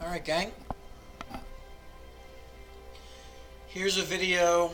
Alright, gang. Here's a video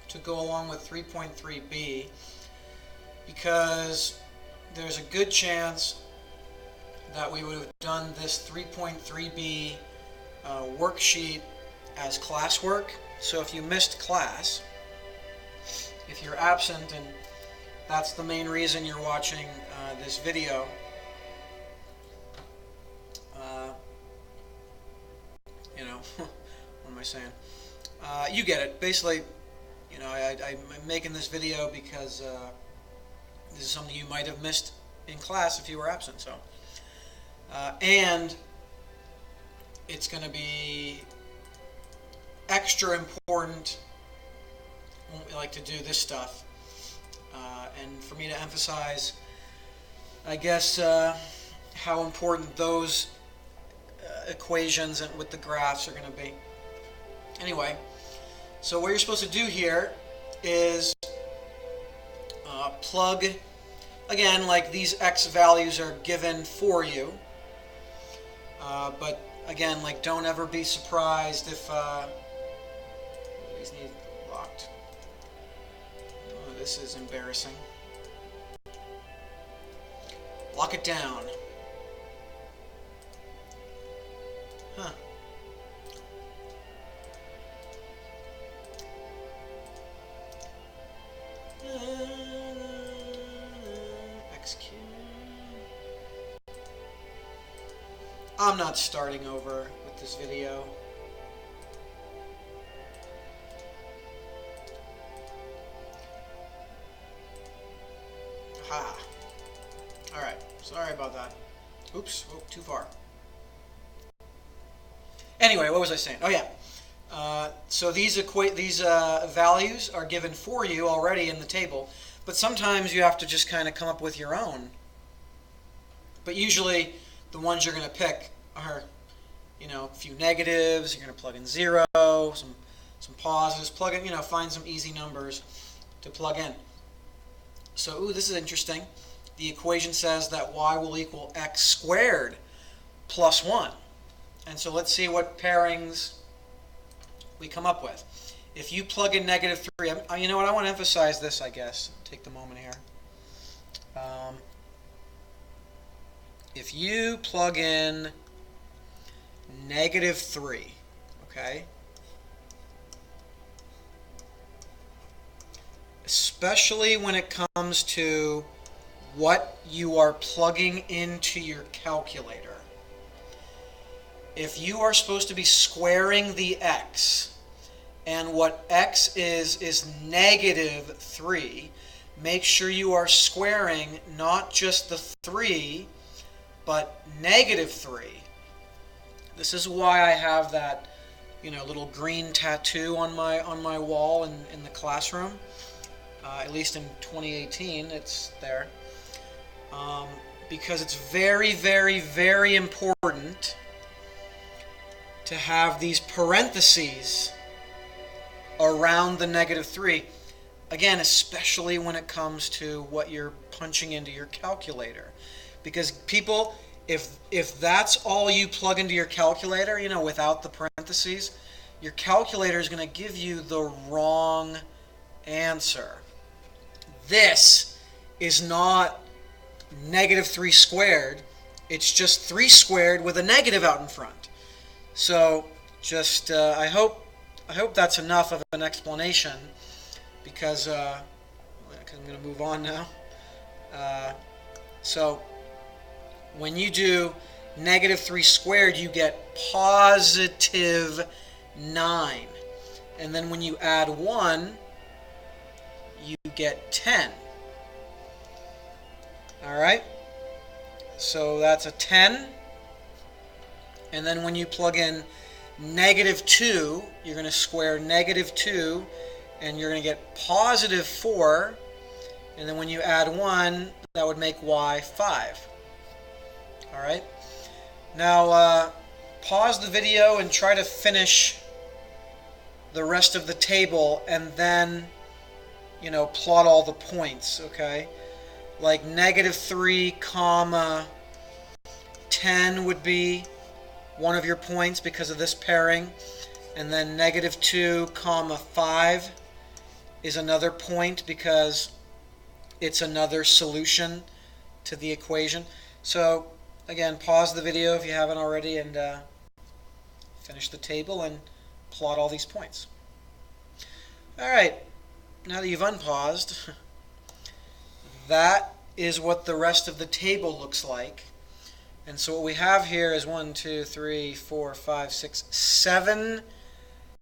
to go along with 3.3b because there's a good chance that we would have done this 3.3b worksheet as classwork. So if you missed class, if you're absent and that's the main reason you're watching this video, what am I saying? You get it. Basically, I'm making this video because this is something you might have missed in class if you were absent. So, and it's going to be extra important when we like to do this stuff, and for me to emphasize, I guess, how important those equations and with the graphs are going to be. Anyway, so what you're supposed to do here is plug, again, like these x values are given for you, but again, like, don't ever be surprised if these need locked. Oh, this is embarrassing. Lock it down. Huh. XQ. I'm not starting over with this video. Ha. Alright, sorry about that. Oops, oh, too far. Anyway, what was I saying? Oh yeah. So these values are given for you already in the table, but sometimes you have to just kind of come up with your own. But usually the ones you're going to pick are, a few negatives. You're going to plug in 0, some positives. Plug in, find some easy numbers to plug in. So, ooh, this is interesting. The equation says that y will equal x squared plus 1. And so let's see what pairings we come up with. If you plug in -3, you know what, I want to emphasize this, I guess. Take the moment here. If you plug in -3, okay, especially when it comes to what you are plugging into your calculator. If you are supposed to be squaring the x, and what x is -3, make sure you are squaring not just the 3, but -3. This is why I have that, little green tattoo on my wall in the classroom. At least in 2018, it's there. Because it's very, very, very important to have these parentheses around the -3. Again, especially when it comes to what you're punching into your calculator. Because people, if that's all you plug into your calculator, without the parentheses, your calculator is going to give you the wrong answer. This is not -3 squared. It's just 3 squared with a negative out in front. So, just I hope that's enough of an explanation, because I'm going to move on now. So, when you do -3 squared, you get +9, and then when you add 1, you get 10. All right. So that's a 10. And then when you plug in -2, you're going to square -2, and you're going to get +4. And then when you add 1, that would make y 5. All right. Now, pause the video and try to finish the rest of the table, and then, plot all the points, okay? Like -3, 10 would be one of your points because of this pairing, and then negative 2 comma 5 is another point because it's another solution to the equation. So again, pause the video if you haven't already and finish the table and plot all these points. All right, now that you've unpaused, that is what the rest of the table looks like. And so what we have here is 1, 2, 3, 4, 5, 6, 7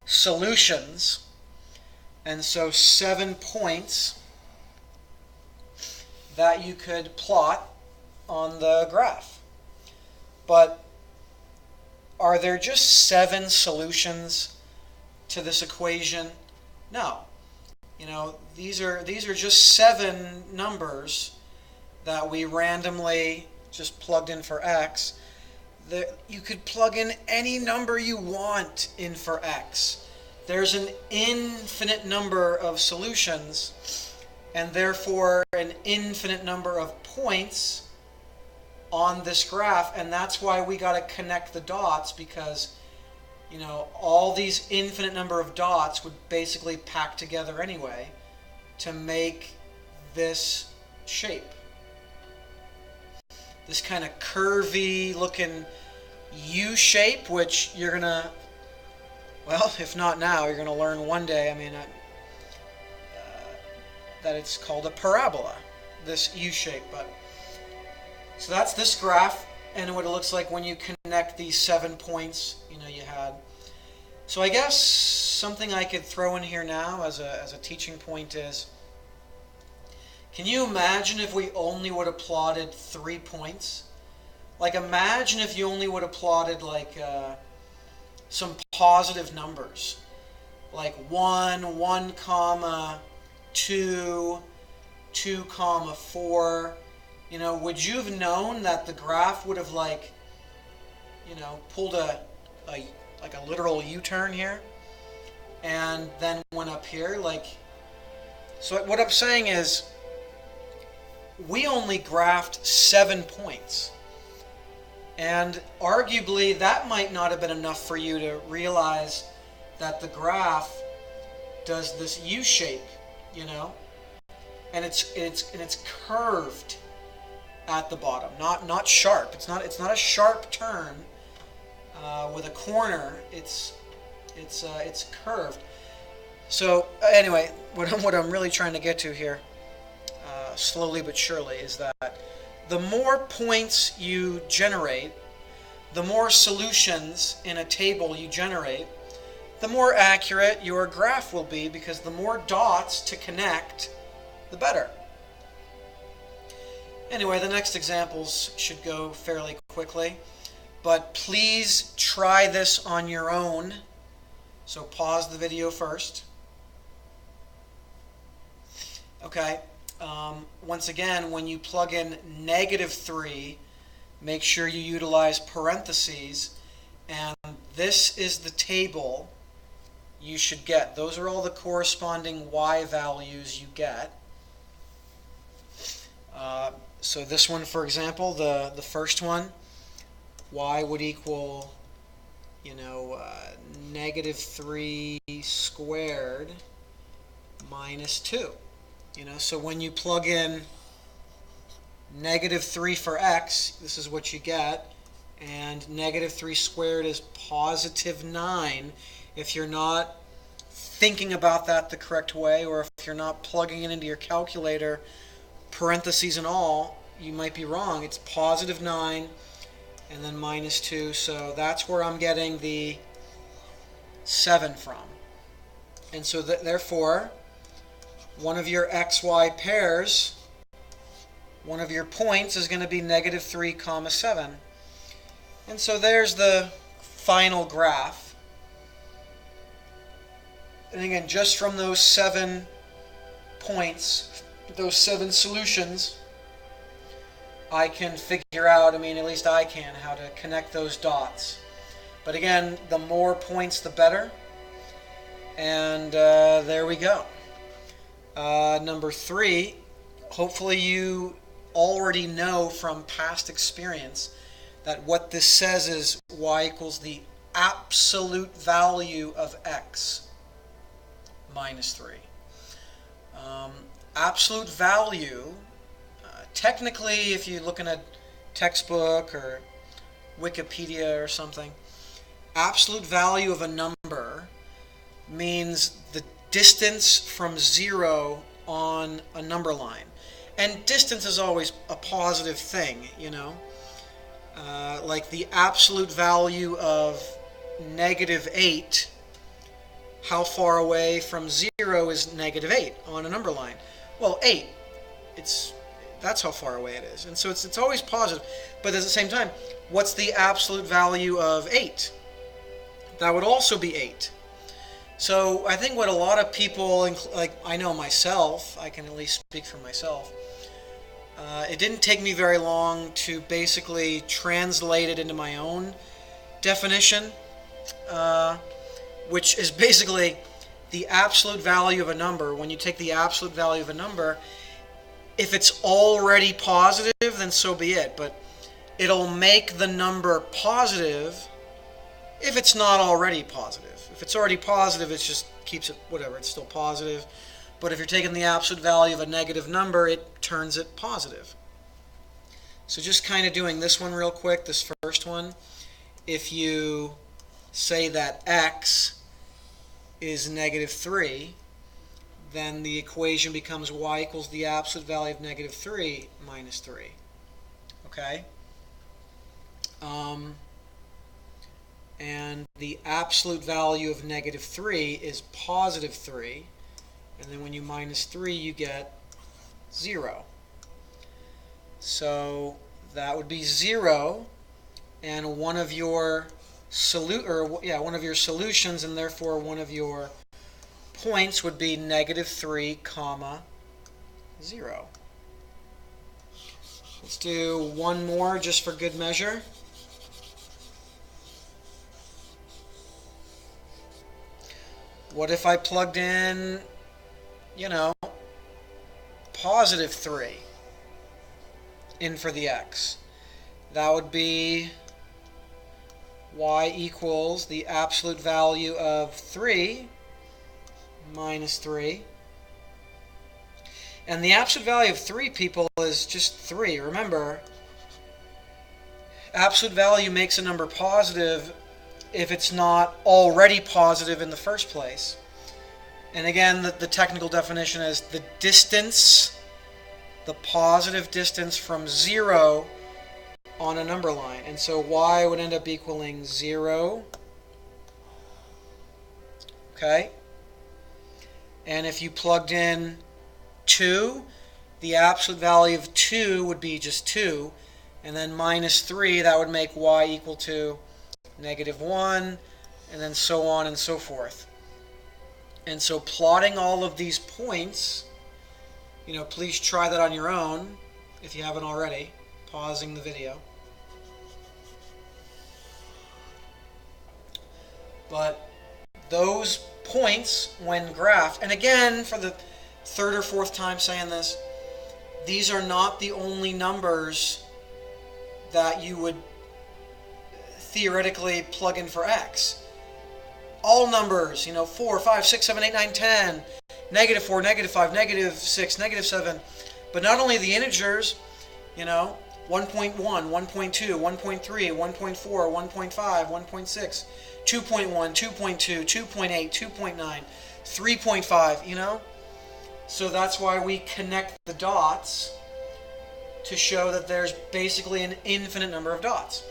solutions. And so 7 points that you could plot on the graph. But are there just 7 solutions to this equation? No. You know, these are just 7 numbers that we randomly just plugged in for x. You could plug in any number you want in for x. There's an infinite number of solutions and therefore an infinite number of points on this graph, and that's why we got to connect the dots, because you know, all these infinite number of dots would basically pack together anyway to make this shape. This kind of curvy looking U shape, which you're going to, well, if not now, you're going to learn one day, I mean, that it's called a parabola, this U shape. But so that's this graph and what it looks like when you connect these 7 points, you know, you had. So I guess something I could throw in here now as a teaching point is, can you imagine if we only would have plotted 3 points? Like, imagine if you only would have plotted like some positive numbers, like 1, 1 comma 2, 2 comma 4. You know, would you have known that the graph would have, like, you know, pulled like a literal U-turn here and then went up here? Like, so what I'm saying is we only graphed 7 points, and arguably that might not have been enough for you to realize that the graph does this U shape, you know, and it's curved at the bottom, not sharp. It's not a sharp turn with a corner. It's curved. So anyway, what I'm really trying to get to here, slowly but surely, is that the more points you generate, the more solutions in a table you generate, the more accurate your graph will be, because the more dots to connect, the better. Anyway, the next examples should go fairly quickly, but please try this on your own. So pause the video first. Okay, once again, when you plug in -3, make sure you utilize parentheses, and this is the table you should get. Those are all the corresponding y values you get. So this one, for example, the first one, y would equal, you know, -3 squared minus 2. You know, so when you plug in -3 for x, this is what you get, and -3 squared is +9. If you're not thinking about that the correct way, or if you're not plugging it into your calculator, parentheses and all, you might be wrong. It's +9 and then -2. So that's where I'm getting the 7 from. And so therefore, one of your xy pairs, one of your points is going to be -3 comma 7. And so there's the final graph. And again, just from those 7 points, those 7 solutions, I can figure out, I mean, at least I can, how to connect those dots. But again, the more points, the better. And there we go. Number 3, hopefully you already know from past experience that what this says is y equals the absolute value of x minus 3. Absolute value, technically, if you look in a textbook or Wikipedia or something, absolute value of a number means the distance from 0 on a number line. And distance is always a positive thing, you know. Like the absolute value of -8, how far away from 0 is -8 on a number line? Well, 8. That's how far away it is. And so it's always positive. But at the same time, what's the absolute value of 8? That would also be 8. So I think what a lot of people, like I know myself, I can at least speak for myself, it didn't take me very long to basically translate it into my own definition, which is basically the absolute value of a number. When you take the absolute value of a number, if it's already positive, then so be it. But it'll make the number positive if it's not already positive. If it's already positive, it just keeps it whatever. It's still positive. But if you're taking the absolute value of a negative number, it turns it positive. So just kind of doing this one real quick, this first one. If you say that x is -3, then the equation becomes y equals the absolute value of -3 minus 3. Okay? And the absolute value of -3 is positive 3. And then when you minus 3, you get 0. So that would be 0, and one of your solutions, and therefore one of your points would be -3, 0. Let's do one more just for good measure. What if I plugged in, you know, positive 3 in for the x? That would be y equals the absolute value of 3 minus 3. And the absolute value of 3, people, is just 3. Remember, absolute value makes a number positive if it's not already positive in the first place. And again, the technical definition is the distance, the positive distance from 0 on a number line. And so y would end up equaling 0. Okay? And if you plugged in 2, the absolute value of 2 would be just 2. And then minus 3, that would make y equal to -1, and then so on and so forth. And so plotting all of these points, you know, please try that on your own if you haven't already, pausing the video. But those points, when graphed, and again, for the third or fourth time saying this, these are not the only numbers that you would theoretically plug in for x. All numbers, you know, 4, 5, 6, 7, 8, 9, 10, -4, -5, -6, -7. But not only the integers, you know, 1.1, 1.2, 1.3, 1.4, 1.5, 1.6, 2.1, 2.2, 2.8, 2.9, 3.5, you know? So that's why we connect the dots to show that there's basically an infinite number of dots.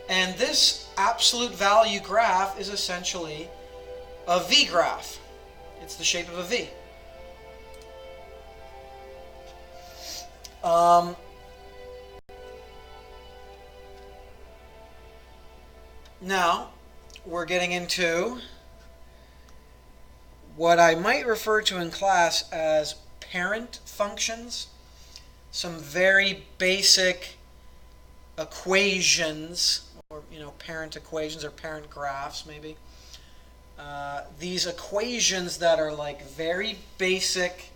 And this absolute value graph is essentially a V graph. It's the shape of a V. Now, we're getting into what I might refer to in class as parent functions. Some very basic equations, or parent equations or parent graphs maybe. These equations that are like very basic,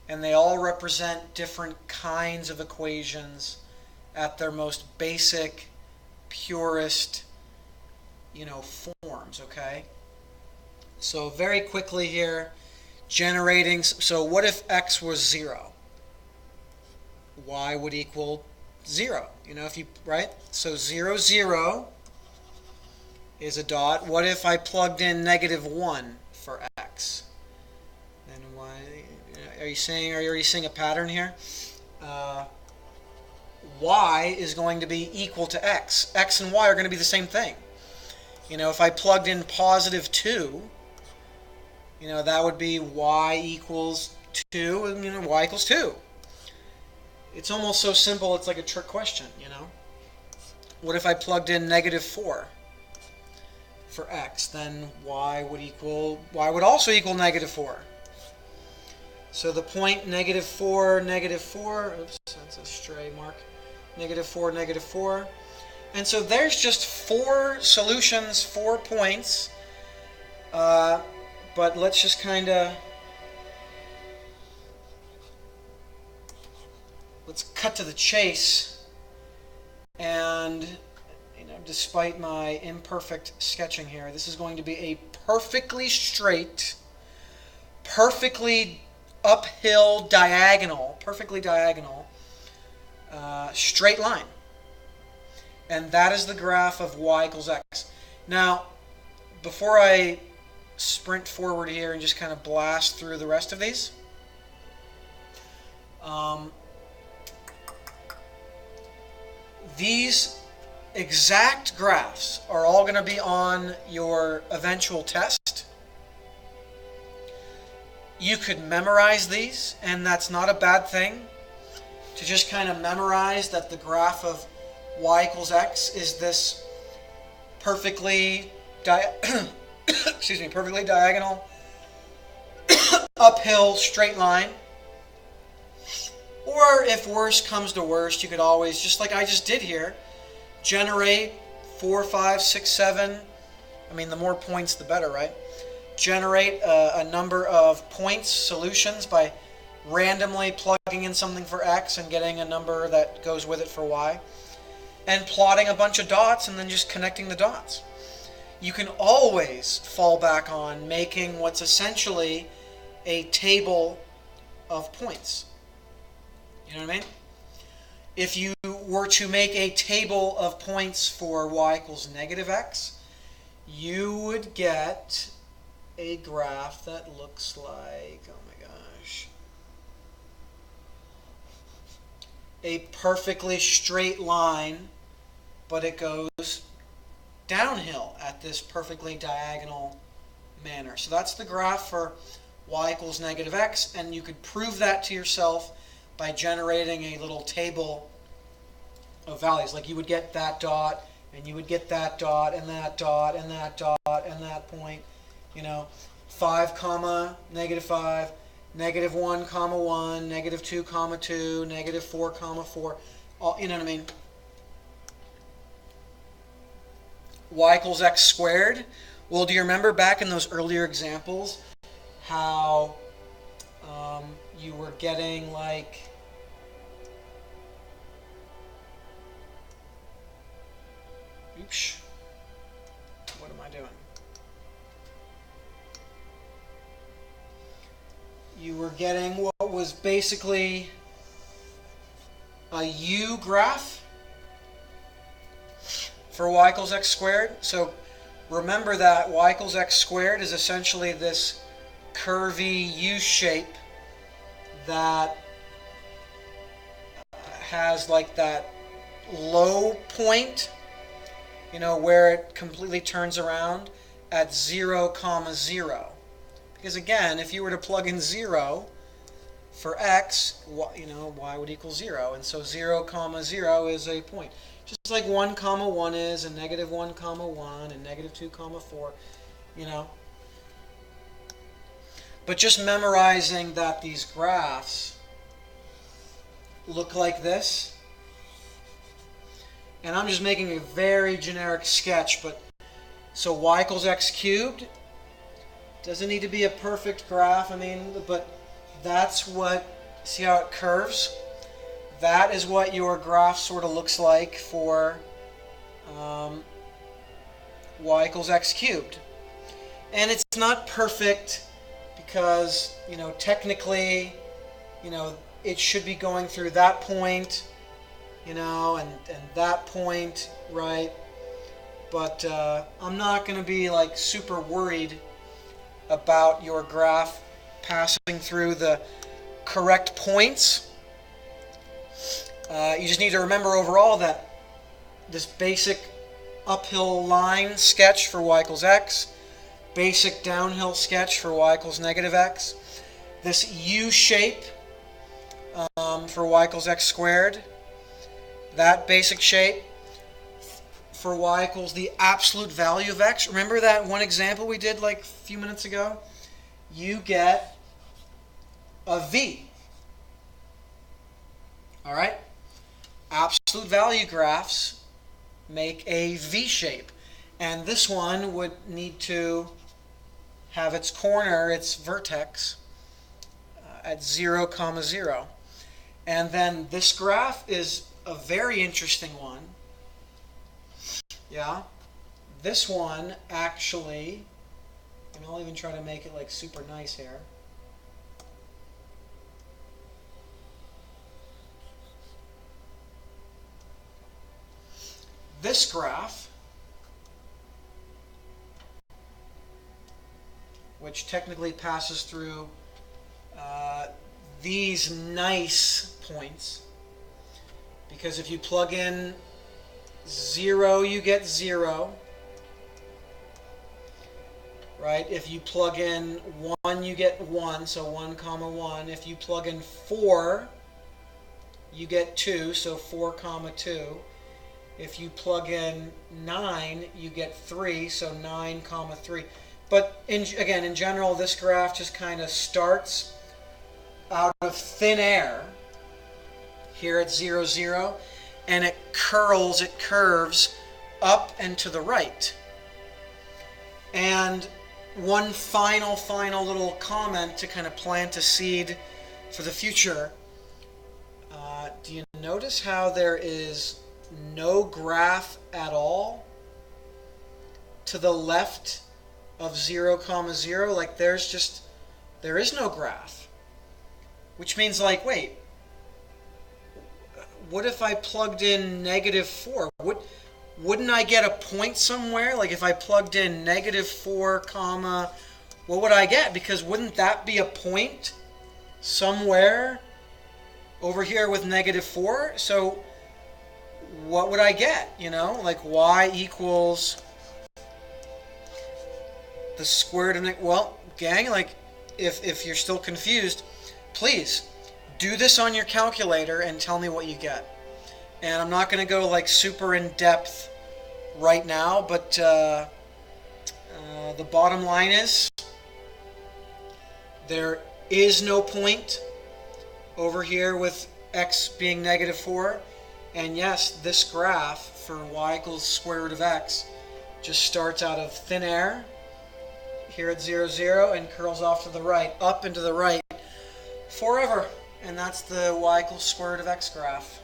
and they all represent different kinds of equations at their most basic purest, forms, okay? So very quickly here, generating, so what if x was 0? Y would equal 0, right? So 0, 0 is a dot. What if I plugged in -1 for x? Then y, are you seeing a pattern here? Y is going to be equal to x. X and y are going to be the same thing. If I plugged in +2, that would be y equals 2, and y equals 2. It's almost so simple, it's like a trick question, What if I plugged in -4 for x? Then y would also equal -4. So the point -4, -4, oops, that's a stray mark, -4, -4. And so there's just 4 solutions, 4 points. But let's just kind of, let's cut to the chase. And, despite my imperfect sketching here, this is going to be a perfectly straight, perfectly uphill diagonal, straight line. And that is the graph of y equals x. Now, before I sprint forward here and just kind of blast through the rest of these, these exact graphs are all going to be on your eventual test. You could memorize these, and that's not a bad thing, to just kind of memorize that the graph of y equals x is this perfectly perfectly diagonal uphill straight line. Or if worst comes to worst, you could always, just like I just did here, generate 4, 5, 6, 7. I mean, the more points, the better, right? Generate a number of points, solutions, by randomly plugging in something for x and getting a number that goes with it for y. And plotting a bunch of dots and then just connecting the dots. You can always fall back on making what's essentially a table of points. You know what I mean? If you were to make a table of points for y equals -x, you would get a graph that looks like, oh my gosh, a perfectly straight line, but it goes downhill at this perfectly diagonal manner. So that's the graph for y equals -x, and you could prove that to yourself by generating a little table of values. Like you would get that dot, and you would get that dot, and that dot, and that dot, and that point, 5, -5, -1, -1, -2, -2, -4, -4, all, you know what I mean? Y equals x squared. Well, do you remember back in those earlier examples how you were getting like oops, what am I doing? You were getting what was basically a U graph for y equals x squared. So remember that y equals x squared is essentially this curvy U shape that has like that low point, where it completely turns around at 0, 0. Because again, if you were to plug in 0 for x, y would equal 0. And so 0, 0 is a point. Just like 1, 1 is, and -1, 1, and -2, 4, But just memorizing that these graphs look like this. And I'm just making a very generic sketch, but so y equals x cubed doesn't need to be a perfect graph, but that's what, see how it curves? That is what your graph sort of looks like for y equals x cubed. And it's not perfect because, technically, it should be going through that point, and that point, right? But I'm not going to be like super worried about your graph passing through the correct points. You just need to remember overall that this basic uphill line sketch for y equals x, basic downhill sketch for y equals negative x, this U shape for y equals x squared, that basic shape for y equals the absolute value of x. Remember that one example we did like a few minutes ago? You get a V. All right? Absolute value graphs make a V shape. And this one would need to have its corner, its vertex, at 0, 0. And then this graph is a very interesting one. Yeah? This one actually, and I'll even try to make it like super nice here. This graph, which technically passes through these nice points, because if you plug in 0, you get 0, right? If you plug in 1, you get 1, so 1, 1. If you plug in 4, you get 2, so 4, 2. If you plug in 9, you get 3, so 9, 3. But again, in general, this graph just kind of starts out of thin air here at 0, 0, and it curves up and to the right. And one final little comment to kind of plant a seed for the future. Do you notice how there is no graph at all to the left of 0, 0? Like there is no graph. Which means like, wait, what if I plugged in -4? Wouldn't I get a point somewhere? Like if I plugged in -4, what would I get? Because wouldn't that be a point somewhere over here with -4? So what would I get? Like y equals the square root of well, gang, like if you're still confused, please do this on your calculator and tell me what you get. And I'm not going to go like super in depth right now, but the bottom line is there is no point over here with x being -4. And yes, this graph for y equals square root of x just starts out of thin air here at 0, 0 and curls off to the right, up and to the right forever. And that's the y equals square root of x graph.